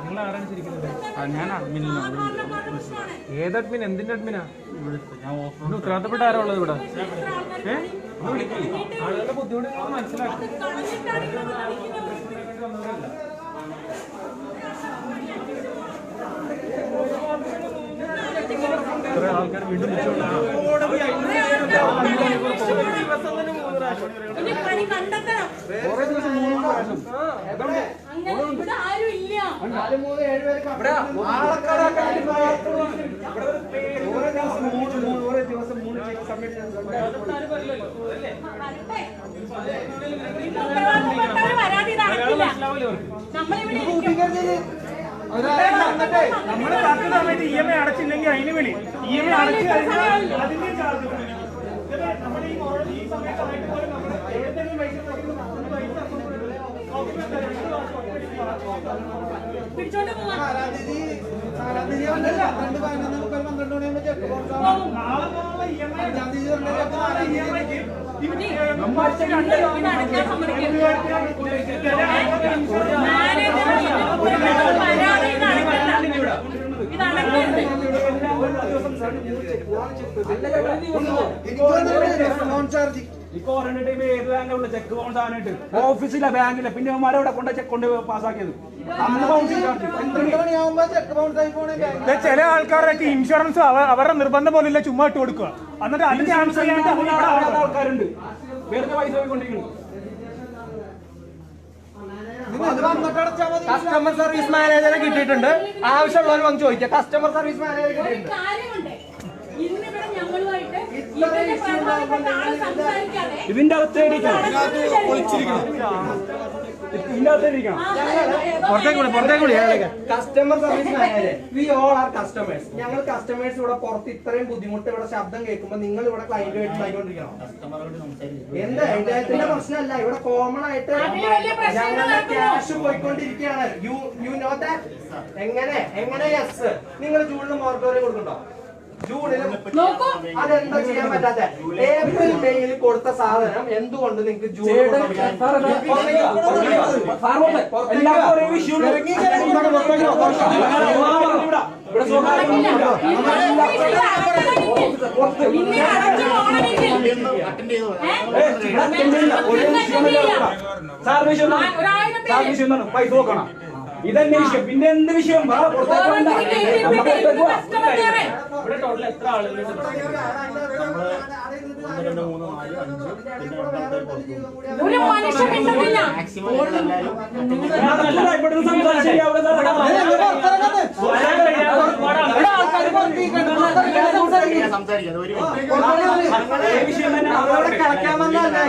നിങ്ങൾ ആരാണ് ശരിക്കുന്നത്? ഞാൻ അഡ്മിനാണ്. ഏത് അഡ്മിൻ? എന്തിന്റെ അഡ്മിനാ? ഉത്തരവാദിത്തപ്പെട്ട ആരാ ഉള്ളത് ഇവിടെ? ആളുകളുടെ ബുദ്ധിമുട്ട് മനസ്സിലാക്കി ആൾക്കാർ വീണ്ടും നമ്മള് കാക്കുന്ന സമയത്ത് EMI അടച്ചില്ലെങ്കിൽ അതിന് വിളി EMI അടച്ചു കഴിഞ്ഞാൽ അതിന്റെ ചാർജ് നമ്മുടെ ഈ സമയത്ത് എവിടെയെങ്കിലും പൈസ ചെക്ക് ബൗൺസ് ആയിട്ട് ഓഫീസിലെ ബാങ്കിലെ പിന്നെ അവന്മാരെ കൊണ്ട് ചെക്ക് കൊണ്ട് പാസ്സാക്കിയത്. ചില ആൾക്കാരൊക്കെ ഇൻഷുറൻസ് അവരുടെ നിർബന്ധം പോലില്ല, ചുമ്മാ ഇട്ട് കൊടുക്കുക. എന്നിട്ട് അത് ക്യാൻസൽ ചെയ്യാണ്ട് ആൾക്കാരുണ്ട് വെറുതെ പൈസ പോയിക്കൊണ്ടിരിക്കുന്നു. കസ്റ്റമർ സർവീസ് മാനേജറെ കിട്ടിയിട്ടുണ്ട്. ആവശ്യമുള്ളവർ വന്ന് ചോദിക്കുക. കസ്റ്റമർ സർവീസ് മാനേജർ ഇതിന്റെ അകത്തേക്ക് customer service manager, we all are customers. ഞങ്ങൾ കസ്റ്റമേഴ്സ് ഇവിടെ പുറത്ത് ഇത്രയും ബുദ്ധിമുട്ട് ഇവിടെ ശബ്ദം കേൾക്കുമ്പോൾ നിങ്ങൾ ഇവിടെ ക്ലയന്റുമായിട്ട് ഉണ്ടായിക്കൊണ്ടിരിക്കണം. എന്താ ഇതിന്റെ പ്രശ്നമല്ല, ഇവിടെ കോമൺ ആയിട്ട് ഞങ്ങളുടെ ക്യാഷ് പോയിക്കൊണ്ടിരിക്കുകയാണ്. You know that. എങ്ങനെ യെസ്, നിങ്ങൾ ജൂണിന് മോർട്ടോറിയം കൊടുക്കണ്ടോ? ജൂണിലും അതെന്താ ചെയ്യാൻ പറ്റാത്ത? ഏപ്രിൽ മെയ്യിൽ കൊടുത്ത സാധനം എന്തുകൊണ്ട് നിങ്ങൾക്ക് ജൂൺ പൈസ നോക്കണം. ഇതന്നെ വിഷയം. പിന്നെ എന്ത് വിഷയം? ഇവിടെ ടോട്ടൽ എത്ര ആളുകളുണ്ട്?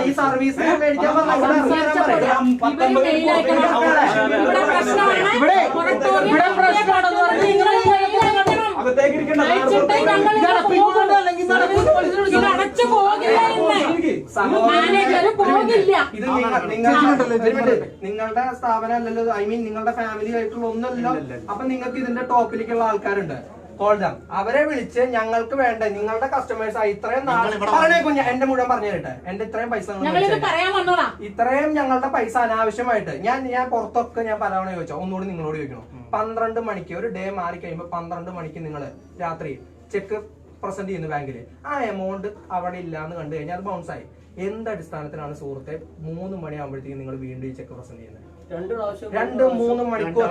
ഈ സർവീസ് നിങ്ങളുടെ സ്ഥാപനം അല്ലല്ലോ, ഐ മീൻ നിങ്ങളുടെ ഫാമിലി ആയിട്ടുള്ള ഒന്നല്ലോ. അപ്പൊ നിങ്ങൾക്ക് ഇതിന്റെ ടോപ്പിലേക്കുള്ള ആൾക്കാരുണ്ട്, കോൾഡാം. അവരെ വിളിച്ച് ഞങ്ങൾക്ക് വേണ്ട നിങ്ങളുടെ കസ്റ്റമേഴ്സ് ഇത്രയും പറഞ്ഞേക്കും. എന്റെ മുഴുവൻ പറഞ്ഞു തരട്ടെ. എന്റെ ഇത്രയും പൈസ ഇത്രയും ഞങ്ങളുടെ പൈസ അനാവശ്യമായിട്ട് ഞാൻ പുറത്തൊക്കെ ഞാൻ പലവണ ചോദിച്ചോ. ഒന്നുകൂടി നിങ്ങളോട് ചോദിക്കണം. 12 മണിക്ക് ഒരു ഡേ മാറി കഴിയുമ്പോ 12 മണിക്ക് നിങ്ങൾ രാത്രി ചെക്ക് പ്രസന്റ് ചെയ്യുന്ന ബാങ്കില് ആ എമൗണ്ട് അവിടെ ഇല്ലാന്ന് കണ്ടു കഴിഞ്ഞാൽ അത് ബൗൺസ് ആയി. എന്ത് അടിസ്ഥാനത്തിലാണ് സുഹൃത്തെ 3 മണിയാകുമ്പോഴത്തേക്കും നിങ്ങൾ വീണ്ടും ഈ ചെക്ക് പ്രസന്റ് ചെയ്യുന്നത്? 2-3 മണിക്കൂർ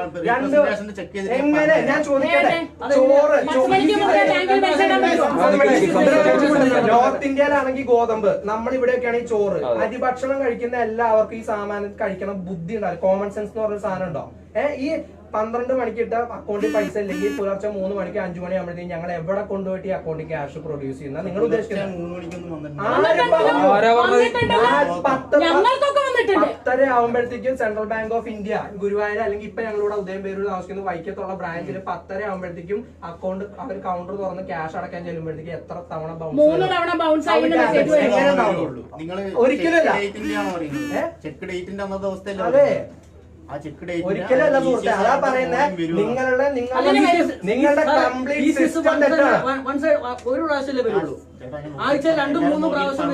എങ്ങനെ? ഞാൻ ചോദിക്കട്ടെ, ചോറ് നോർത്ത് ഇന്ത്യയിലാണെങ്കിൽ ഗോതമ്പ്, നമ്മൾ ഇവിടെയൊക്കെയാണെങ്കിൽ ചോറ്. അരിഭക്ഷണം കഴിക്കുന്ന എല്ലാവർക്കും ഈ സാമാനം കഴിക്കണം ബുദ്ധി ഉണ്ടാവും. കോമൺ സെൻസ് എന്ന് പറഞ്ഞ സാധനം ഉണ്ടോ? ഈ 12 മണിക്ക് ഇട്ട അക്കൗണ്ടിൽ പൈസ ഇല്ലെങ്കിൽ പുലർച്ചെ 3 മണിക്ക് 5 മണിയാകുമ്പോഴത്തേക്കും ഞങ്ങൾ എവിടെ കൊണ്ടുപോയിട്ട് ഈ അക്കൗണ്ടിൽ ക്യാഷ് പ്രൊഡ്യൂസ് ചെയ്യുന്ന നിങ്ങൾ ഉദ്ദേശിക്കുന്നത്? 10:30 ആകുമ്പോഴത്തേക്കും central bank of India Guruvayur അല്ലെങ്കിൽ ഇപ്പൊ ഞങ്ങളിവിടെ ഉദയംപേരൂർ താമസിക്കുന്ന വൈക്കത്തുള്ള ബ്രാഞ്ചിൽ 10:30 ആകുമ്പോഴത്തേക്കും അക്കൗണ്ട് അവർ കൗണ്ടർ തുറന്ന് ക്യാഷ് അടക്കാൻ ചെല്ലുമ്പോഴത്തേക്കും എത്ര തവണ ബൗൺസ്? ഒരിക്കലല്ല. അതെ, ഒരിക്കലല്ല സുഹൃത്തെ. അതാ പറയുന്നത് നിങ്ങളുടെ കംപ്ലീറ്റ് സിസ്റ്റം തെറ്റാണ്. ഒരു പ്രാവശ്യമല്ലേ വരുള്ളൂ, ആഴ്ച 2-3 പ്രാവശ്യം.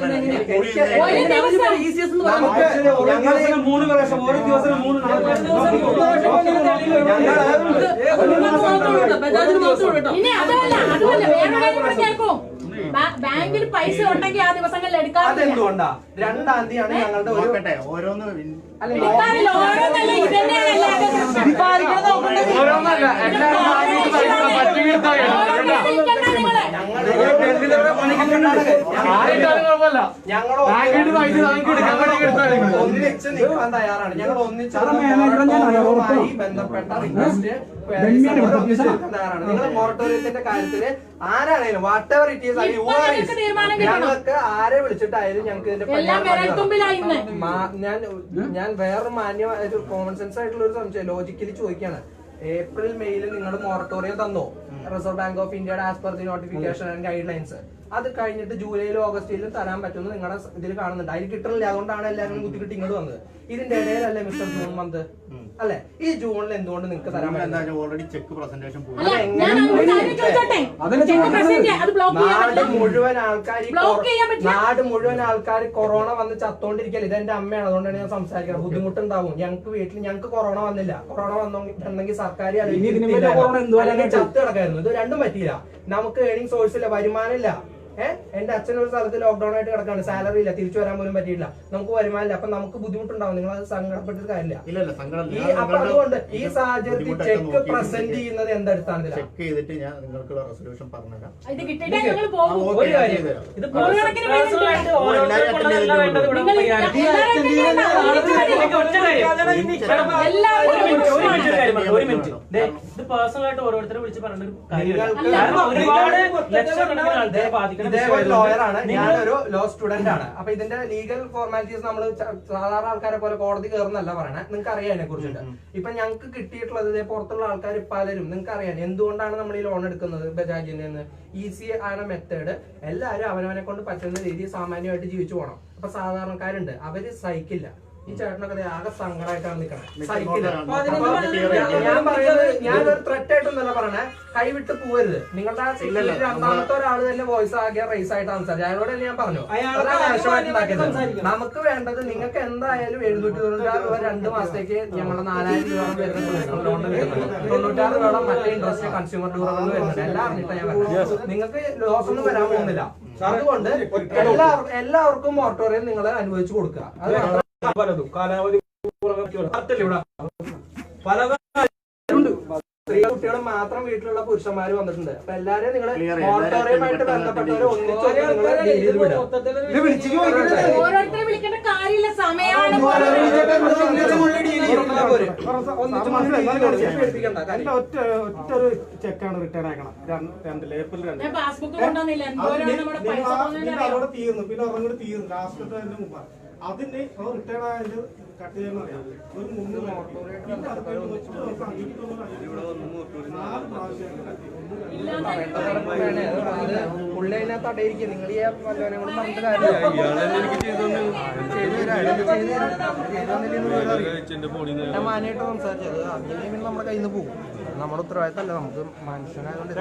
ദിവസം 3 പ്രാവശ്യം, ഓരോ ദിവസം 3 ഇനി അതുമല്ല ബാങ്കിൽ പൈസ ഉണ്ടെങ്കിൽ ആ ദിവസങ്ങളിൽ എടുക്കാറില്ല. അതെന്തുകൊണ്ടാ? 2-ാം തീയതിയാണ് ഞങ്ങളുടെ ഒരു എടുക്കാറില്ല. ഓരോന്നല്ല ഇതന്നെയാണല്ലേ ഒന്നിച്ച് നിൽക്കാൻ തയ്യാറാണ്. ഞങ്ങൾ ഒന്നിച്ച് ബന്ധപ്പെട്ട റിക്വസ്റ്റ് തയ്യാറാണ്. നിങ്ങൾ മൊറട്ടോറിയത്തിന്റെ കാര്യത്തില് ആരാണേലും വാട്ട് എവർ ഇറ്റ് ഈസ് ഞങ്ങൾക്ക് ആരെ വിളിച്ചിട്ടായാലും ഞങ്ങൾക്ക് ഇതിന്റെ ഞാൻ വേറെ മാന്യമായ ഒരു കോമൺ സെൻസ് ആയിട്ടുള്ള ഒരു സംശയം ലോജിക്കലി ചോദിക്കാണ്. ഏപ്രിൽ മെയ്യിൽ നിങ്ങൾ മൊറട്ടോറിയം തന്നോ റിസർവ് ബാങ്ക് ഓഫ് ഇന്ത്യയുടെ as per the notification and guide lines? അത് കഴിഞ്ഞിട്ട് ജൂലൈയിലും ഓഗസ്റ്റിലും തരാൻ പറ്റുമെന്ന് നിങ്ങളുടെ ഇതിൽ കാണുന്നുണ്ട്. അതിൽ കിട്ടുന്നില്ല, അതുകൊണ്ടാണ് എല്ലാവരും കുത്തിക്കിട്ടി ഇങ്ങോട്ട് വന്നത്. ഇതിന്റെ ഇടയിലല്ലേ മിസ്റ്റർ ജൂൺ മന്ത് അല്ലെ? ഈ ജൂണിൽ എന്തുകൊണ്ട് നിങ്ങൾക്ക് തരാൻ പറ്റില്ല? ഓൾറെഡി ചെക്ക് പ്രസന്റേഷൻ നാട് മുഴുവൻ ആൾക്കാർ കൊറോണ വന്ന് ചത്തോണ്ടിരിക്കല്ലേ. ഇതെന്റെ അമ്മയാണ്, അതുകൊണ്ടാണ് ഞാൻ സംസാരിക്കുന്നത്. ബുദ്ധിമുട്ടുണ്ടാവും. ഞങ്ങൾക്ക് വീട്ടിൽ ഞങ്ങൾക്ക് കൊറോണ വന്നില്ല. കൊറോണ വന്നെങ്കിൽ സർക്കാർ ചത്ത് കിടക്കായിരുന്നു. ഇത് രണ്ടും പറ്റിയില്ല. നമുക്ക് ഏണിംഗ് സോഴ്സ് ഇല്ല, വരുമാനം ഇല്ല. എന്റെ അച്ഛൻ ഒരു സ്ഥലത്ത് ലോക്ക്ഡൌൺ ആയിട്ട് കിടക്കാണ്, സാലറി ഇല്ല, തിരിച്ചു വരാൻ പോലും പറ്റിയില്ല, നമുക്ക് വരുമാനമില്ല. അപ്പൊ നമുക്ക് ബുദ്ധിമുട്ടുണ്ടാവും. നിങ്ങൾ അത് സങ്കടപ്പെട്ടിട്ട് കാര്യമില്ല. അപ്പൊ അതുകൊണ്ട് ഈ സാഹചര്യത്തിൽ ചെക്ക് പ്രസന്റ് ചെയ്യുന്നത് എന്തെടുത്താണ്? ചെക്ക് ചെയ്തിട്ട് ഞാൻ നിങ്ങൾക്കുള്ള റെസൊല്യൂഷൻ പറഞ്ഞുതരാം. ഇത് പേഴ്സണലായിട്ട് ഓരോരുത്തരെ വിളിച്ച് പറഞ്ഞ ഒരുപാട് ഇതേപോലെ ലോയറാണ്, ഞാനൊരു ലോ സ്റ്റുഡന്റ് ആണ്. അപ്പൊ ഇതിന്റെ ലീഗൽ ഫോർമാലിറ്റീസ് നമ്മൾ സാധാരണ ആൾക്കാരെ പോലെ കോടതി കയറുന്നല്ല പറയണേ. നിങ്ങൾക്ക് അറിയാം അതിനെ കുറിച്ചിട്ട്. ഇപ്പൊ ഞങ്ങൾക്ക് കിട്ടിയിട്ടുള്ളത് ഇതേ പുറത്തുള്ള ആൾക്കാർ പലരും നിങ്ങൾക്ക് അറിയാം എന്തുകൊണ്ടാണ് നമ്മൾ ഈ ലോൺ എടുക്കുന്നത്. ബജാജിൽ നിന്ന് ഈസി ആണ് മെത്തേഡ്. എല്ലാവരും അവനവനെ കൊണ്ട് പറ്റുന്ന രീതിയിൽ സാമാന്യമായിട്ട് ജീവിച്ചു പോകണം. അപ്പൊ സാധാരണക്കാരുണ്ട്, അവര് സഹിക്കില്ല. ഈ ചേട്ടനൊക്കെ ആകെ സങ്കടമായിട്ടാണ് നിൽക്കണം. സഹിക്കില്ല. ഞാൻ പറയുന്നത് ഞാനൊരു ത്രെറ്റ് ആയിട്ടൊന്നല്ല പറയണേ. കൈവിട്ട് പോവരുത്. നിങ്ങളുടെ രണ്ടാമത്തെ ഒരാൾ തന്നെ വോയിസ് ആകെ റേസ് ആയിട്ട് സംസാരിച്ചു. അയാളോട് തന്നെ ഞാൻ പറഞ്ഞു നമുക്ക് വേണ്ടത് നിങ്ങൾക്ക് എന്തായാലും 796 രൂപ 2 മാസത്തേക്ക് ഞങ്ങളുടെ 4000 രൂപ വരുന്ന ലോൺ വരുന്നുണ്ട്. 96 രൂപ മറ്റേ ഇൻട്രസ്റ്റ് കൺസ്യൂമർ ഡ്യൂറബിൾ വരുന്നുണ്ട്. എല്ലാം അറിഞ്ഞിട്ടാണ് ഞാൻ പറഞ്ഞത്. നിങ്ങൾക്ക് ലോസ് ഒന്നും വരാൻ പോകുന്നില്ല. അതുകൊണ്ട് എല്ലാവർക്കും മൊറട്ടോറിയം നിങ്ങൾ അനുവദിച്ചു കൊടുക്കുക. അത് പലതും കാലാവധി സ്ത്രീ കുട്ടികളും മാത്രം വീട്ടിലുള്ള പുരുഷന്മാര് വന്നിട്ടുണ്ട്. അപ്പൊ എല്ലാരും നിങ്ങൾ മൊറട്ടോറിയമായിട്ട് ബന്ധപ്പെട്ടവരെ ഓരോരുത്തരെ വിളിക്കേണ്ട കാര്യമില്ല, സമയമാണ്. ഒറ്റൊരു ചെക്കാണ് റിട്ടേൺ ആക്കണം. 2 ഏപ്രിൽ 2 പാസ്ബുക്ക് കൊണ്ടുവന്നില്ല. അവിടെ തീർന്നു. പിന്നെ ഉറങ്ങോട് തീർന്നു. ലാസ്റ്റ് അതിന്റെ മുമ്പ് അതിന് റിട്ടേൺ ആയത് കട്ട് ചെയ്യാൻ അറിയാം. ഒരു 3 പുള്ളി അതിനകത്ത് അടയിരിക്കും. നിങ്ങൾ ഈ വല്ലവനെ കൊണ്ട് പറഞ്ഞിട്ട് കാര്യമില്ല. മാനായിട്ട് സംസാരിച്ചത് അതിന് നമ്മുടെ കയ്യിൽ നിന്ന് പോകും. നമ്മുടെ ഉത്തരവാദിത്തമല്ല. നമുക്ക് മനുഷ്യനായതുകൊണ്ട്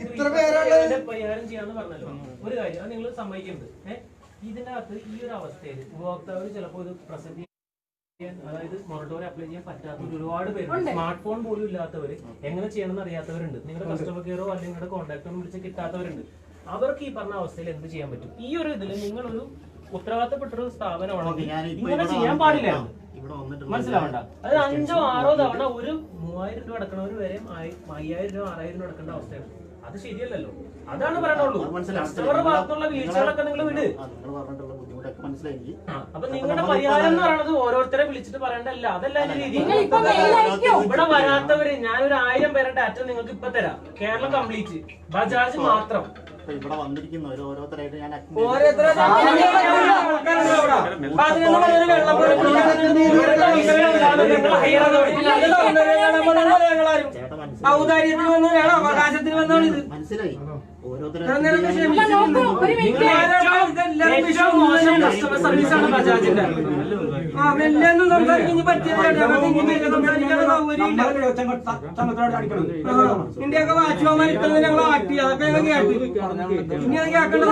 ഇത്ര പേരുള്ള പരിഹാരം ചെയ്യാന്ന് പറഞ്ഞല്ലോ. ഒരു കാര്യം അത് നിങ്ങൾ സമ്മതിക്കുന്നത് ഇതിനകത്ത് ഈ ഒരു അവസ്ഥയിൽ ഉപഭോക്താവ് ചിലപ്പോൾ ഇത് പ്രസന്റ് ചെയ്യാൻ, അതായത് മൊറട്ടോറിയം അപ്ലൈ ചെയ്യാൻ പറ്റാത്ത ഒരുപാട് പേരുണ്ട്. സ്മാർട്ട് ഫോൺ പോലും ഇല്ലാത്തവര്, എങ്ങനെ ചെയ്യണമെന്ന് അറിയാത്തവരുണ്ട്. നിങ്ങളുടെ കസ്റ്റമർ കെയറോ അല്ലെങ്കിൽ നിങ്ങളുടെ കോൺടാക്ടോ വിളിച്ച് കിട്ടാത്തവരുണ്ട്. അവർക്ക് ഈ പറഞ്ഞ അവസ്ഥയിൽ എന്ത് ചെയ്യാൻ പറ്റും? ഈ ഒരു ഇതിൽ നിങ്ങളൊരു ഉത്തരവാദിത്തപ്പെട്ടൊരു സ്ഥാപനമാണെങ്കിൽ ഇങ്ങനെ ചെയ്യാൻ പാടില്ല. മനസ്സിലാവണ്ട. അത് 5ഓ 6ഓ തവണ ഒരു 3000 രൂപ അടക്കണവര് വരെ 5000 രൂപ 6000 രൂപ അടക്കേണ്ട അവസ്ഥയാണ്. അത് ശരിയല്ലല്ലോ. അതാണ് പറയാനുള്ളൂ. കസ്റ്റമറുടെ ഭാഗത്തുള്ള വീഴ്ചകളൊക്കെ നിങ്ങൾ വിട്. അപ്പൊ നിങ്ങളുടെ പരിഹാരം എന്ന് പറയുന്നത് ഓരോരുത്തരെ വിളിച്ചിട്ട് പറയണ്ടല്ല. അതല്ല എന്റെ രീതി. ഇവിടെ വരാത്തവര് ഞാനൊരു 1000 പേരുടെ ഡാറ്റ നിങ്ങൾക്ക് ഇപ്പൊ തരാം. കേരളം കംപ്ലീറ്റ് ബജാജ് മാത്രം. ഇവിടെ വന്നിരിക്കുന്നവര് ഓരോരുത്തരായിട്ട് ഞാൻ മനസ്സിലായി. ഏറ്റവും മോശം കസ്റ്റമർ സർവീസ് ആണ് ബജാജിന്റെ. ഇന്ത്യയൊക്കെ വാച്ചുമാൻ ഇത്ര ഞങ്ങൾ ആക്ട് ചെയ്യാം അതൊക്കെ ഞങ്ങൾ കേട്ടു ഇനി അത് കേൾക്കേണ്ട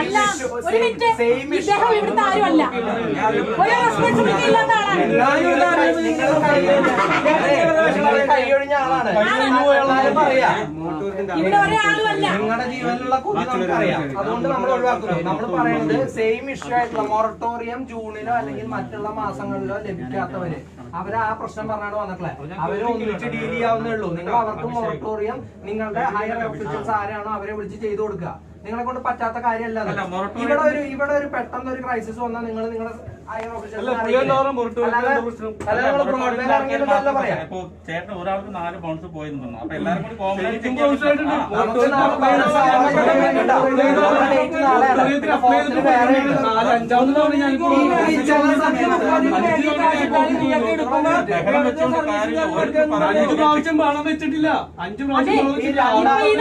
അല്ല ഒരു മിനിറ്റ് ഇദ്ദേഹം ഇവിടുത്തെ ആരുമല്ല ഒരു റെസ്പോൺസിബിലിറ്റി ഇല്ലാത്ത ആളാണ് കൈയൊഴിഞ്ഞ ആളാണ് പറയാ ഇവിടെ ഒരാളുമല്ല നിങ്ങളുടെ ജീവനിലുള്ള കൊതി നമുക്കറിയാം അതുകൊണ്ട് നമ്മൾ ഒഴിവാക്കുന്നു നമ്മൾ പറയുന്നത് സെയിം ഇഷ്യൂ ആയിട്ടുള്ള മൊറട്ടോറിയം ജൂണിലോ അല്ലെങ്കിൽ മറ്റുള്ള മാസങ്ങളിലോ ലഭിക്കാത്തവര് അവര് ആ പ്രശ്നം പറഞ്ഞാണ് വന്നിട്ടുള്ളത് അവര് ഒന്നിച്ച് ഡീൽ ചെയ്യാവുന്നേ ഉള്ളൂ നിങ്ങൾ അവർക്ക് മൊറട്ടോറിയം നിങ്ങളുടെ ഹയർ ഓഫീഷ്യൽസ് ആരാണോ അവരെ വിളിച്ച് ചെയ്തു കൊടുക്കുക നിങ്ങളെ കൊണ്ട് പറ്റാത്ത കാര്യമല്ല ഇവിടെ ഒരു പെട്ടെന്ന് ഒരു ക്രൈസിസ് വന്നാൽ നിങ്ങൾ നിങ്ങളുടെ ഹയർ ഓഫീഷ്യൽസ് പറയാം ചേട്ടൻ ഒരാൾക്ക് 4 ബൗൺസ് പോയിരുന്നു അപ്പൊ എല്ലാരും കൂടി